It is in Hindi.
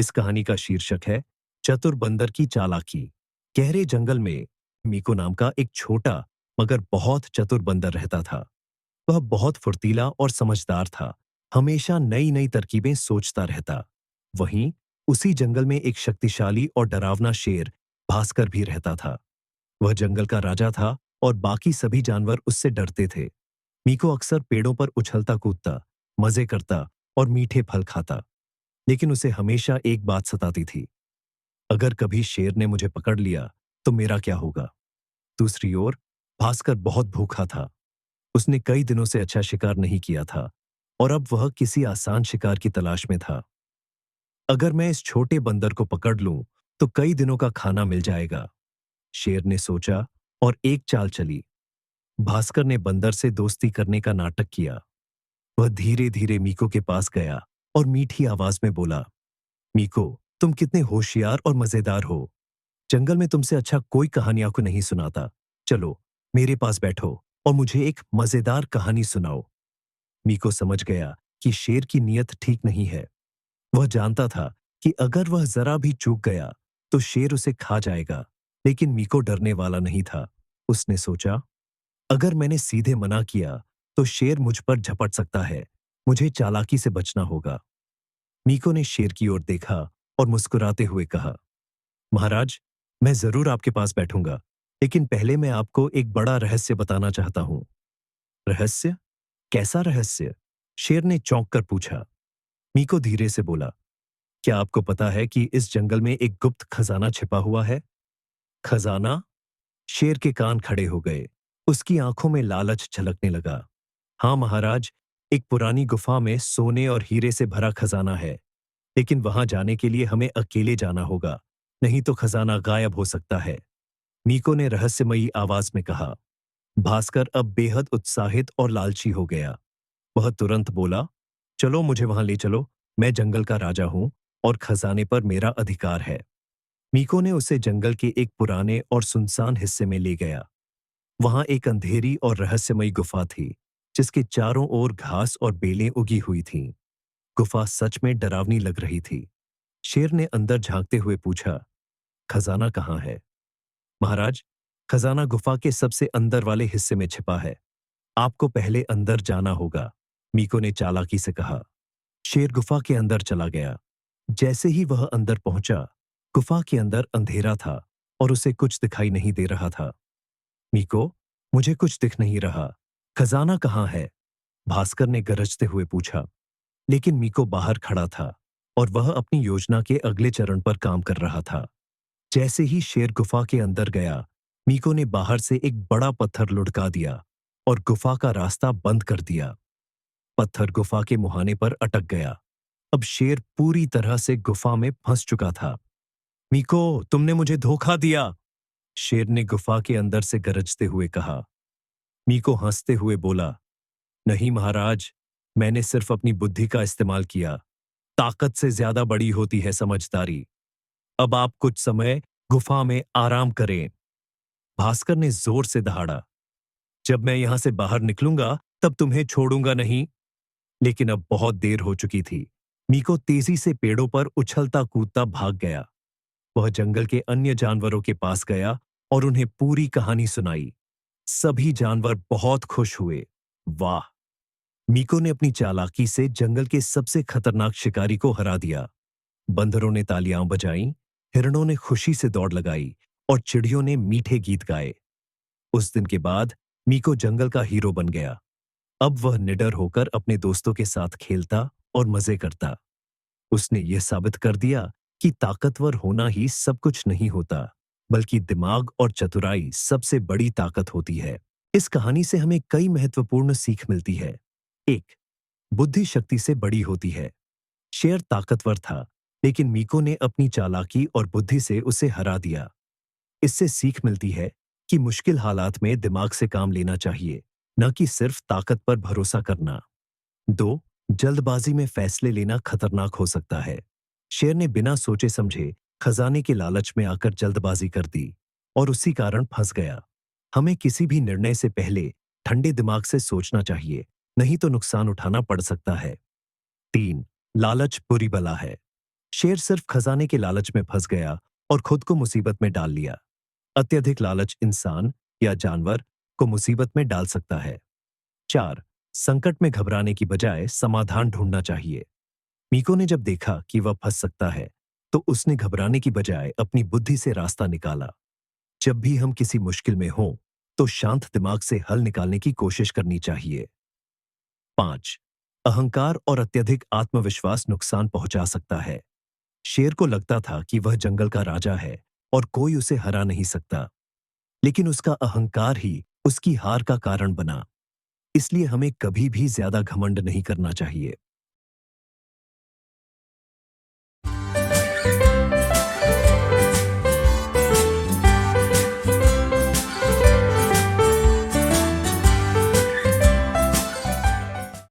इस कहानी का शीर्षक है चतुर बंदर की चालाकी। गहरे जंगल में मीको नाम का एक छोटा मगर बहुत चतुर बंदर रहता था। वह बहुत फुर्तीला और समझदार था, हमेशा नई नई तरकीबें सोचता रहता। वहीं उसी जंगल में एक शक्तिशाली और डरावना शेर भास्कर भी रहता था। वह जंगल का राजा था और बाकी सभी जानवर उससे डरते थे। मीको अक्सर पेड़ों पर उछलता कूदता, मजे करता और मीठे फल खाता, लेकिन उसे हमेशा एक बात सताती थी, अगर कभी शेर ने मुझे पकड़ लिया तो मेरा क्या होगा। दूसरी ओर भास्कर बहुत भूखा था। उसने कई दिनों से अच्छा शिकार नहीं किया था और अब वह किसी आसान शिकार की तलाश में था। अगर मैं इस छोटे बंदर को पकड़ लूं तो कई दिनों का खाना मिल जाएगा, शेर ने सोचा और एक चाल चली। भास्कर ने बंदर से दोस्ती करने का नाटक किया। वह धीरे धीरे मीको के पास गया और मीठी आवाज में बोला, मीको, तुम कितने होशियार और मजेदार हो। जंगल में तुमसे अच्छा कोई कहानियां को नहीं सुनाता। चलो मेरे पास बैठो और मुझे एक मजेदार कहानी सुनाओ। मीको समझ गया कि शेर की नीयत ठीक नहीं है। वह जानता था कि अगर वह जरा भी चूक गया तो शेर उसे खा जाएगा, लेकिन मीको डरने वाला नहीं था। उसने सोचा, अगर मैंने सीधे मना किया तो शेर मुझ पर झपट सकता है। मुझे चालाकी से बचना होगा। मीको ने शेर की ओर देखा और मुस्कुराते हुए कहा, महाराज, मैं जरूर आपके पास बैठूंगा, लेकिन पहले मैं आपको एक बड़ा रहस्य बताना चाहता हूं। रहस्य? कैसा रहस्य? शेर ने चौंक कर पूछा। मीको धीरे से बोला, क्या आपको पता है कि इस जंगल में एक गुप्त खजाना छिपा हुआ है? खजाना? शेर के कान खड़े हो गए। उसकी आंखों में लालच झलकने लगा। हाँ महाराज, एक पुरानी गुफा में सोने और हीरे से भरा खजाना है, लेकिन वहां जाने के लिए हमें अकेले जाना होगा, नहीं तो खजाना गायब हो सकता है, मीको ने रहस्यमयी आवाज में कहा। भास्कर अब बेहद उत्साहित और लालची हो गया। वह तुरंत बोला, चलो मुझे वहां ले चलो। मैं जंगल का राजा हूं और खजाने पर मेरा अधिकार है। मीको ने उसे जंगल के एक पुराने और सुनसान हिस्से में ले गया। वहां एक अंधेरी और रहस्यमयी गुफा थी, जिसके चारों ओर घास और बेलें उगी हुई थीं। गुफा सच में डरावनी लग रही थी। शेर ने अंदर झांकते हुए पूछा, खजाना कहाँ है? महाराज, खजाना गुफा के सबसे अंदर वाले हिस्से में छिपा है। आपको पहले अंदर जाना होगा, मीको ने चालाकी से कहा। शेर गुफा के अंदर चला गया। जैसे ही वह अंदर पहुंचा, गुफा के अंदर अंधेरा था और उसे कुछ दिखाई नहीं दे रहा था। मीको, मुझे कुछ दिख नहीं रहा। खजाना कहाँ है? भास्कर ने गरजते हुए पूछा। लेकिन मीको बाहर खड़ा था और वह अपनी योजना के अगले चरण पर काम कर रहा था। जैसे ही शेर गुफा के अंदर गया, मीको ने बाहर से एक बड़ा पत्थर लुढ़का दिया और गुफा का रास्ता बंद कर दिया। पत्थर गुफा के मुहाने पर अटक गया। अब शेर पूरी तरह से गुफा में फंस चुका था। मीको, तुमने मुझे धोखा दिया, शेर ने गुफा के अंदर से गरजते हुए कहा। मीको हंसते हुए बोला, नहीं महाराज, मैंने सिर्फ अपनी बुद्धि का इस्तेमाल किया। ताकत से ज्यादा बड़ी होती है समझदारी। अब आप कुछ समय गुफा में आराम करें। भास्कर ने जोर से दहाड़ा, जब मैं यहां से बाहर निकलूंगा तब तुम्हें छोड़ूंगा नहीं। लेकिन अब बहुत देर हो चुकी थी। मीको तेजी से पेड़ों पर उछलता कूदता भाग गया। वह जंगल के अन्य जानवरों के पास गया और उन्हें पूरी कहानी सुनाई। सभी जानवर बहुत खुश हुए। वाह! मीको ने अपनी चालाकी से जंगल के सबसे खतरनाक शिकारी को हरा दिया। बंदरों ने तालियां बजाईं, हिरणों ने खुशी से दौड़ लगाई और चिड़ियों ने मीठे गीत गाए। उस दिन के बाद मीको जंगल का हीरो बन गया। अब वह निडर होकर अपने दोस्तों के साथ खेलता और मजे करता। उसने यह साबित कर दिया कि ताकतवर होना ही सब कुछ नहीं होता, बल्कि दिमाग और चतुराई सबसे बड़ी ताकत होती है। इस कहानी से हमें कई महत्वपूर्ण सीख मिलती है। एक, बुद्धि शक्ति से बड़ी होती है। शेर ताकतवर था, लेकिन मीको ने अपनी चालाकी और बुद्धि से उसे हरा दिया। इससे सीख मिलती है कि मुश्किल हालात में दिमाग से काम लेना चाहिए, न कि सिर्फ ताकत पर भरोसा करना। दो, जल्दबाजी में फैसले लेना खतरनाक हो सकता है। शेर ने बिना सोचे समझे खजाने के लालच में आकर जल्दबाजी कर दी और उसी कारण फंस गया। हमें किसी भी निर्णय से पहले ठंडे दिमाग से सोचना चाहिए, नहीं तो नुकसान उठाना पड़ सकता है। तीन, लालच बुरी बला है। शेर सिर्फ खजाने के लालच में फंस गया और खुद को मुसीबत में डाल लिया। अत्यधिक लालच इंसान या जानवर को मुसीबत में डाल सकता है। 4. संकट में घबराने की बजाय समाधान ढूंढना चाहिए। मीको ने जब देखा कि वह फंस सकता है, तो उसने घबराने की बजाय अपनी बुद्धि से रास्ता निकाला। जब भी हम किसी मुश्किल में हों, तो शांत दिमाग से हल निकालने की कोशिश करनी चाहिए। 5. अहंकार और अत्यधिक आत्मविश्वास नुकसान पहुंचा सकता है। शेर को लगता था कि वह जंगल का राजा है और कोई उसे हरा नहीं सकता, लेकिन उसका अहंकार ही उसकी हार का कारण बना। इसलिए हमें कभी भी ज्यादा घमंड नहीं करना चाहिए।